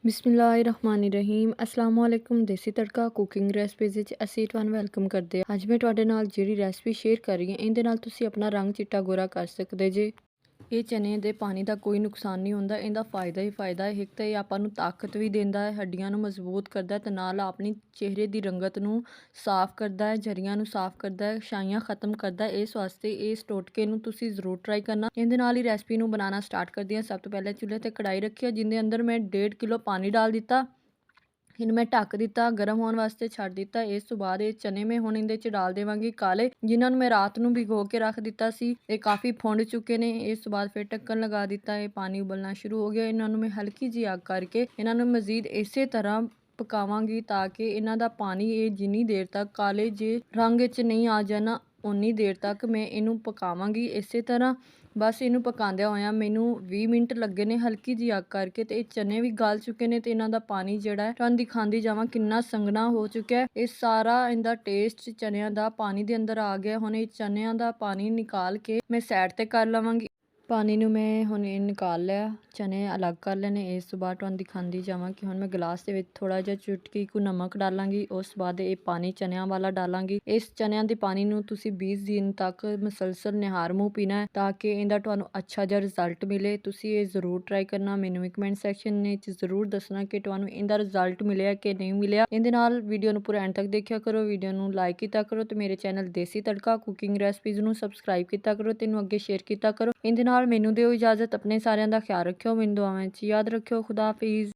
ਬਿਸਮਿਲ੍ਲਾਹਿਰਰਹਿਮਾਨਿਰਰਹੀਮ अस्सलाम वालेकुम। देसी तड़का कुकिंग ਰੈਸਪੀਜ਼ ਵਿੱਚ ਅਸੀਂ ਤੁਹਾਨੂੰ ਵੈਲਕਮ ਕਰਦੇ ਹਾਂ। ਅੱਜ ਮੈਂ ਤੁਹਾਡੇ ਨਾਲ ਜਿਹੜੀ ਰੈਸਪੀ ਸ਼ੇਅਰ ਕਰ ਰਹੀ ਹਾਂ, ਇਹਦੇ ਨਾਲ ਤੁਸੀਂ ਆਪਣਾ ਰੰਗ ਚਿੱਟਾ ਗੋਰਾ ਕਰ ਸਕਦੇ ਜੇ। ਇਹ ਚਨੇ ਦੇ ਪਾਣੀ ਦਾ ਕੋਈ ਨੁਕਸਾਨ ਨਹੀਂ ਹੁੰਦਾ, ਇਹਦਾ ਫਾਇਦਾ ਹੀ ਫਾਇਦਾ ਹੈ। ਇੱਕ ਤਾਂ ਇਹ ਆਪਾਂ ਨੂੰ ਤਾਕਤ ਵੀ ਦਿੰਦਾ ਹੈ, ਹੱਡੀਆਂ ਨੂੰ ਮਜ਼ਬੂਤ ਕਰਦਾ ਹੈ ਤੇ ਨਾਲ ਆਪਣੀ ਚਿਹਰੇ ਦੀ ਰੰਗਤ ਨੂੰ ਸਾਫ਼ ਕਰਦਾ ਹੈ, ਝਰੀਆਂ ਨੂੰ ਸਾਫ਼ ਕਰਦਾ ਹੈ, ਛਾਈਆਂ ਖਤਮ ਕਰਦਾ ਹੈ। ਇਸ ਵਾਸਤੇ ਇਸ ਟੋਟਕੇ ਨੂੰ ਤੁਸੀਂ ਜ਼ਰੂਰ ਟਰਾਈ ਕਰਨਾ। ਇਹਦੇ ਨਾਲ ਹੀ ਰੈਸਪੀ ਨੂੰ ਬਣਾਉਣਾ ਸਟਾਰਟ ਕਰਦੀ ਹਾਂ। ਸਭ ਤੋਂ ਪਹਿਲੇ ਚੁੱਲ੍ਹੇ ਤੇ ਕੜਾਈ ਰੱਖੀ, ਜਿਹਦੇ ਅੰਦਰ ਮੈਂ 1.5 ਕਿਲੋ ਪਾਣੀ डाल ਦਿੱਤਾ। ਇਹਨੂੰ ਮੈਂ ਢੱਕ ਦਿੱਤਾ, ਗਰਮ ਹੋਣ ਵਾਸਤੇ ਛੱਡ ਦਿੱਤਾ। ਇਸ ਤੋਂ ਬਾਅਦ ਇਹ ਚਨੇ ਮੈਂ ਹੁਣ ਇਹਦੇ 'ਚ ਡਾਲ ਦੇਵਾਂਗੀ ਕਾਲੇ, ਜਿਨ੍ਹਾਂ ਨੂੰ ਮੈਂ ਰਾਤ ਨੂੰ ਭਿਗੋ ਕੇ ਰੱਖ ਦਿੱਤਾ ਸੀ। ਇਹ ਕਾਫੀ ਫੁੰਡ ਚੁੱਕੇ ਨੇ। ਇਸ ਤੋਂ ਬਾਅਦ ਫਿਰ ਢੱਕਣ ਲਗਾ ਦਿੱਤਾ। ਇਹ ਪਾਣੀ ਉਬਲਣਾ ਸ਼ੁਰੂ ਹੋ ਗਿਆ। ਇਹਨਾਂ ਨੂੰ ਮੈਂ ਹਲਕੀ ਜਿਹੀ ਅੱਗ ਕਰਕੇ ਇਹਨਾਂ ਨੂੰ ਮਜ਼ੀਦ ਇਸੇ ਤਰ੍ਹਾਂ ਪਕਾਵਾਂਗੀ ਤਾਂ ਕਿ ਇਹਨਾਂ ਦਾ ਪਾਣੀ ਇਹ ਜਿੰਨੀ ਦੇਰ ਤੱਕ ਕਾਲੇ ਜੇ ਰੰਗ ਵਿੱਚ ਨਹੀਂ ਆ ਜਾਣਾ, ਉਨੀ ਦੇਰ ਤੱਕ ਮੈਂ ਇਹਨੂੰ ਪਕਾਵਾਂਗੀ ਇਸੇ ਤਰ੍ਹਾਂ। ਬਸ ਇਹਨੂੰ ਪਕਾਉਂਦਿਆਂ ਹੋਇਆਂ ਮੈਨੂੰ 20 ਮਿੰਟ ਲੱਗੇ ਨੇ ਹਲਕੀ ਜਿਹੀ ਅੱਗ ਕਰਕੇ, ਤੇ ਇਹ ਚਨੇ ਵੀ ਗਲ ਚੁੱਕੇ ਨੇ ਤੇ ਇਹਨਾਂ ਦਾ ਪਾਣੀ ਜਿਹੜਾ ਹੈ ਤੁਹਾਨੂੰ ਦਿਖਾਉਂਦੀ ਜਾਵਾਂ ਕਿੰਨਾ ਸੰਘਣਾ ਹੋ ਚੁੱਕਿਆ ਹੈ। ਇਹ ਸਾਰਾ ਇਹਦਾ ਟੇਸਟ ਚਨਿਆਂ ਦਾ ਪਾਣੀ ਦੇ ਅੰਦਰ ਆ ਗਿਆ। ਹੁਣ ਇਹ ਚਨਿਆਂ ਦਾ ਪਾਣੀ ਨਿਕਾਲ ਕੇ ਮੈਂ ਸਾਈਡ ਤੇ ਕਰ ਲਵਾਂਗੀ। ਪਾਣੀ ਨੂੰ ਮੈਂ ਹੁਣ ਇਹ ਨਿਕਾਲ ਲਿਆ, ਚਨੇ ਅਲੱਗ ਕਰ ਲੈਣੇ। ਇਸ ਤੋਂ ਬਾਅਦ ਤੁਹਾਨੂੰ ਦਿਖਾਉਂਦੀ ਜਾਵਾਂ ਕਿ ਹੁਣ ਮੈਂ ਗਲਾਸ ਦੇ ਵਿੱਚ ਥੋੜਾ ਜਿਹਾ ਚੁਟਕੀ ਕੁ ਨਮਕ ਡਾਲਾਂਗੀ। ਉਸ ਤੋਂ ਬਾਅਦ ਇਹ ਪਾਣੀ ਚਨਿਆਂ ਵਾਲਾ ਡਾਲਾਂਗੀ। ਇਸ ਚਨਿਆਂ ਦੇ ਪਾਣੀ ਨੂੰ ਤੁਸੀਂ 20 ਦਿਨ ਤੱਕ ਮੁਸਲਸਲ ਨਿਹਾਰ ਮੂੰਹ ਪੀਣਾ ਹੈ ਤਾਂ ਕਿ ਇਹਦਾ ਤੁਹਾਨੂੰ ਅੱਛਾ ਜਿਹਾ ਰਿਜ਼ਲਟ ਮਿਲੇ। ਤੁਸੀਂ ਇਹ ਜ਼ਰੂਰ ਟਰਾਈ ਕਰਨਾ। ਮੈਨੂੰ ਵੀ ਕਮੈਂਟ ਸੈਕਸ਼ਨ ਵਿੱਚ ਜ਼ਰੂਰ ਦੱਸਣਾ ਕਿ ਤੁਹਾਨੂੰ ਇਹਦਾ ਰਿਜ਼ਲਟ ਮਿਲਿਆ ਕਿ ਨਹੀਂ ਮਿਲਿਆ। ਇਹਦੇ ਨਾਲ ਵੀਡੀਓ ਨੂੰ ਪੂਰਾ ਐਂਡ ਤੱਕ ਦੇਖਿਆ ਕਰੋ, ਵੀਡੀਓ ਨੂੰ ਲਾਈਕ ਕੀਤਾ ਕਰੋ ਤੇ ਮੇਰੇ ਚੈਨਲ ਦੇਸੀ ਤੜਕਾ ਕੁਕਿੰਗ ਰੈਸਪੀਜ਼ ਨੂੰ ਸਬਸਕ੍ਰਾਈਬ ਕੀਤਾ ਕਰੋ ਤੇ ਇਹਨੂੰ ਅੱਗੇ ਸ਼ੇਅਰ ਕੀਤਾ ਕਰੋ। ਇਹਦੇ ਨਾਲ ਮੈਨੂੰ ਦਿਓ ਇਜਾਜ਼ਤ। ਆਪਣੇ ਸਾਰਿਆਂ ਦਾ ਖਿਆਲ ਰੱਖਿਓ, ਮੈਨੂੰ ਦੁਆਵਾਂ 'ਚ ਯਾਦ ਰੱਖਿਓ। ਖੁਦਾ ਹਾਫਿਜ਼।